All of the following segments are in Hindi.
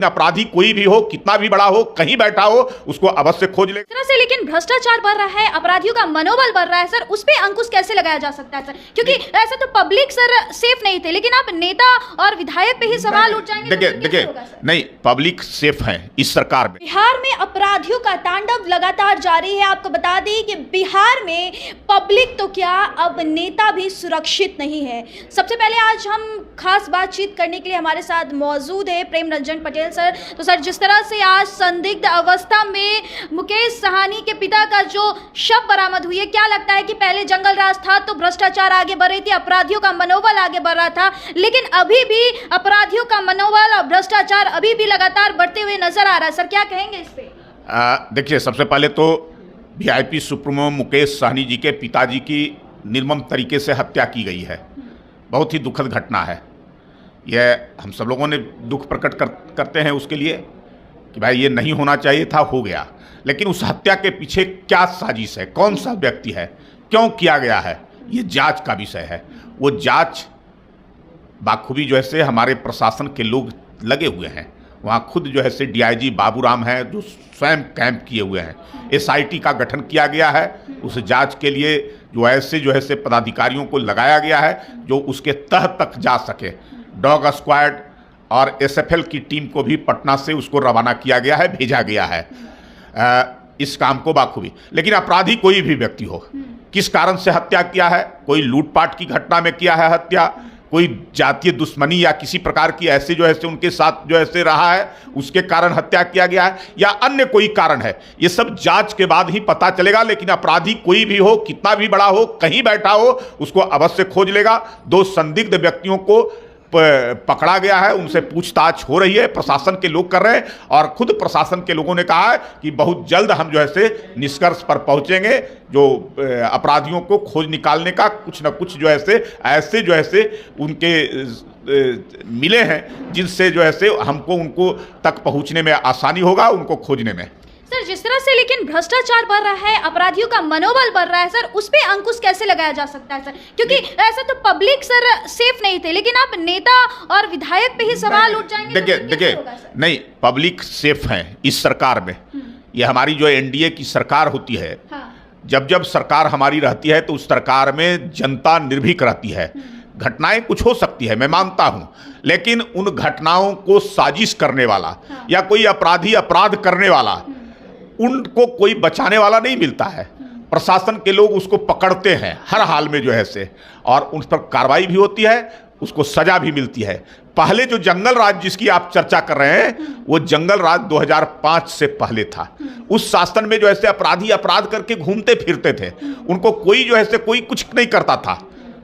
अपराधी कोई भी हो, कितना भी बड़ा हो, कहीं बैठा हो, उसको अवश्य खोज ले। तरह से लेकिन भ्रष्टाचार बढ़ रहा है, अपराधियों का मनोबल बढ़ रहा है सर, उस पे अंकुश कैसे लगाया जा सकता है सर? क्योंकि ऐसा तो पब्लिक सर सेफ नहीं थे, लेकिन आप नेता और विधायक पे ही सवाल उठ जाएंगे। देखिए नहीं, पब्लिक सेफ है इस सरकार में। बिहार में अपराधियों का तांडव लगातार जारी है। आपको बता दें कि बिहार में पब्लिक तो क्या, अब नेता भी सुरक्षित नहीं है। सबसे पहले आज हम खास बातचीत करने के लिए हमारे साथ मौजूद है प्रेम रंजन पटेल सर। तो सर, जिस तरह से आज संदिग्ध अवस्था में मुकेश साहनी के पिता का जो शव बरामद हुई है, क्या लगता है कि पहले जंगल राज था तो भ्रष्टाचार आगे बढ़ रही थी, अपराधियों का मनोबल आगे बढ़ रहा था, लेकिन अभी भी अपराधियों का मनोबल और भ्रष्टाचार अभी भी लगातार बढ़ते हुए नजर आ रहा है। सर, क्या कहेंगे इस पे? देखिए, सबसे पहले तो वीआईपी सुप्रीमो मुकेश साहनी जी के पिताजी की निर्मम तरीके से हत्या की गई है। बहुत ही दुखद घटना है। यह हम सब लोगों ने दुख प्रकट करते हैं उसके लिए कि भाई ये नहीं होना चाहिए था, हो गया। लेकिन उस हत्या के पीछे क्या साजिश है, कौन सा व्यक्ति है, क्यों किया गया है, ये जांच का विषय है। वो जांच बाखूबी जो है से हमारे प्रशासन के लोग लगे हुए हैं। वहाँ खुद जो है से डीआईजी बाबूराम हैं जो स्वयं कैंप किए हुए हैं। एसआईटी का गठन किया गया है उस जांच के लिए, जो है से पदाधिकारियों को लगाया गया है जो उसके तह तक जा सके। डॉग स्क्वाड और एसएफएल की टीम को भी पटना से उसको रवाना किया गया है, भेजा गया है इस काम को बाखूबी। लेकिन अपराधी कोई भी व्यक्ति हो, किस कारण से हत्या किया है, कोई लूटपाट की घटना में किया है हत्या, कोई जातीय दुश्मनी या किसी प्रकार की ऐसे जो है उनके साथ जो है रहा है उसके कारण हत्या किया गया है, या अन्य कोई कारण है, ये सब जांच के बाद ही पता चलेगा। लेकिन अपराधी कोई भी हो, कितना भी बड़ा हो, कहीं बैठा हो, उसको अवश्य खोज लेगा। 2 संदिग्ध व्यक्तियों को पकड़ा गया है, उनसे पूछताछ हो रही है, प्रशासन के लोग कर रहे हैं। और खुद प्रशासन के लोगों ने कहा है कि बहुत जल्द हम जो है से निष्कर्ष पर पहुंचेंगे, जो अपराधियों को खोज निकालने का कुछ न कुछ जो है से ऐसे जो है से उनके मिले हैं जिनसे जो है से हमको उनको तक पहुंचने में आसानी होगा, उनको खोजने में। सर, जिस तरह से लेकिन भ्रष्टाचार बढ़ रहा है, अपराधियों का मनोबल बढ़ रहा है सर, उस पे अंकुश कैसे लगाया जा सकता है सर? क्योंकि ऐसा तो पब्लिक सर सेफ नहीं थे, लेकिन आप नेता और विधायक पे ही सवाल उठ जाएंगे। देखिए नहीं, पब्लिक सेफ है इस सरकार में। ये हमारी जो एनडीए की सरकार होती है, जब सरकार हमारी रहती है तो उस सरकार में जनता निर्भीक रहती है। घटनाएं कुछ हो सकती है, मैं मानता हूं, लेकिन उन घटनाओं को साजिश करने वाला या कोई अपराधी अपराध करने वाला, उनको कोई बचाने वाला नहीं मिलता है। प्रशासन के लोग उसको पकड़ते हैं हर हाल में जो है से, और उन पर कार्रवाई भी होती है, उसको सजा भी मिलती है। पहले जो जंगल राज जिसकी आप चर्चा कर रहे हैं, वो जंगल राज 2005 से पहले था। उस शासन में जो है से अपराधी अपराध करके घूमते फिरते थे, उनको कोई जो है से कोई कुछ नहीं करता था।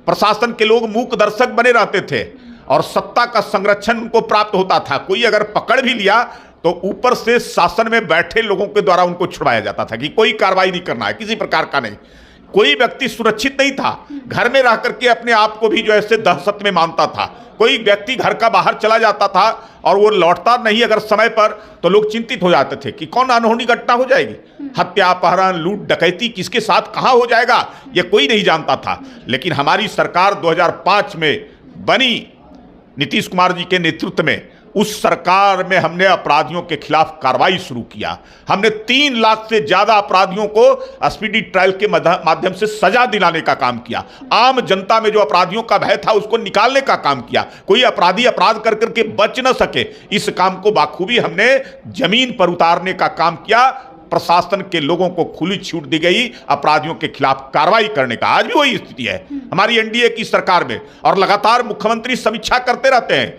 प्रशासन के लोग मूक दर्शक बने रहते थे और सत्ता का संरक्षण उनको प्राप्त होता था। कोई अगर पकड़ भी लिया तो ऊपर से शासन में बैठे लोगों के द्वारा उनको छुड़वाया जाता था कि कोई कार्रवाई नहीं करना है, किसी प्रकार का नहीं। कोई व्यक्ति सुरक्षित नहीं था, घर में रह करके अपने आप को भी जो है दहशत में मानता था। कोई व्यक्ति घर का बाहर चला जाता था और वो लौटता नहीं अगर समय पर, तो लोग चिंतित हो जाते थे कि कौन अनहोनी घटना हो जाएगी, हत्या अपहरण लूट डकैती किसके साथ कहाँ हो जाएगा, ये कोई नहीं जानता था। लेकिन हमारी सरकार 2005 में बनी, नीतीश कुमार जी के नेतृत्व में, उस सरकार में हमने अपराधियों के खिलाफ कार्रवाई शुरू किया। हमने 3 लाख से ज्यादा अपराधियों को स्पीडी ट्रायल के माध्यम से सजा दिलाने का काम किया। आम जनता में जो अपराधियों का भय था उसको निकालने का काम किया। कोई अपराधी अपराध कर करके बच न सके, इस काम को बाखूबी हमने जमीन पर उतारने का काम किया। प्रशासन के लोगों को खुली छूट दी गई अपराधियों के खिलाफ कार्रवाई करने का। आज भी वही स्थिति है हमारी एनडीए की सरकार में, और लगातार मुख्यमंत्री समीक्षा करते रहते हैं।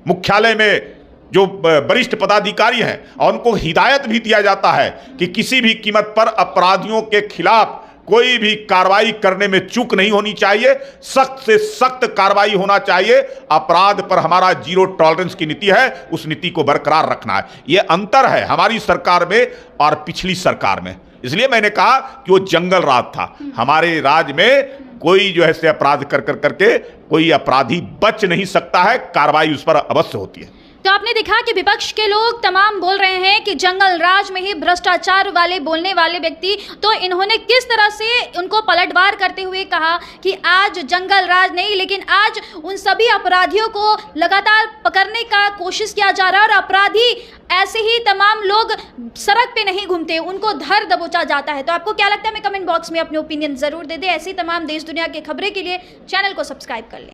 मुख्यालय में जो वरिष्ठ पदाधिकारी हैं और उनको हिदायत भी दिया जाता है कि किसी भी कीमत पर अपराधियों के खिलाफ कोई भी कार्रवाई करने में चूक नहीं होनी चाहिए, सख्त से सख्त कार्रवाई होना चाहिए। अपराध पर हमारा 0 टॉलरेंस की नीति है, उस नीति को बरकरार रखना है। यह अंतर है हमारी सरकार में और पिछली सरकार में। इसलिए मैंने कहा कि वो जंगल राज था। हमारे राज में कोई जो है से अपराध करके कोई अपराधी बच नहीं सकता है, कार्रवाई उस पर अवश्य होती है। तो आपने देखा कि विपक्ष के लोग तमाम बोल रहे हैं कि जंगल राज में ही भ्रष्टाचार वाले बोलने वाले व्यक्ति, तो इन्होंने किस तरह से उनको पलटवार करते हुए कहा कि आज जंगल राज नहीं, लेकिन आज उन सभी अपराधियों को लगातार पकड़ने का कोशिश किया जा रहा है और अपराधी ऐसे ही तमाम लोग सड़क पे नहीं घूमते, उनको धर दबोचा जाता है। तो आपको क्या लगता है? हमें कमेंट बॉक्स में अपने ओपिनियन जरूर दे दें। ऐसी तमाम देश दुनिया की खबरें के लिए चैनल को सब्सक्राइब कर लें।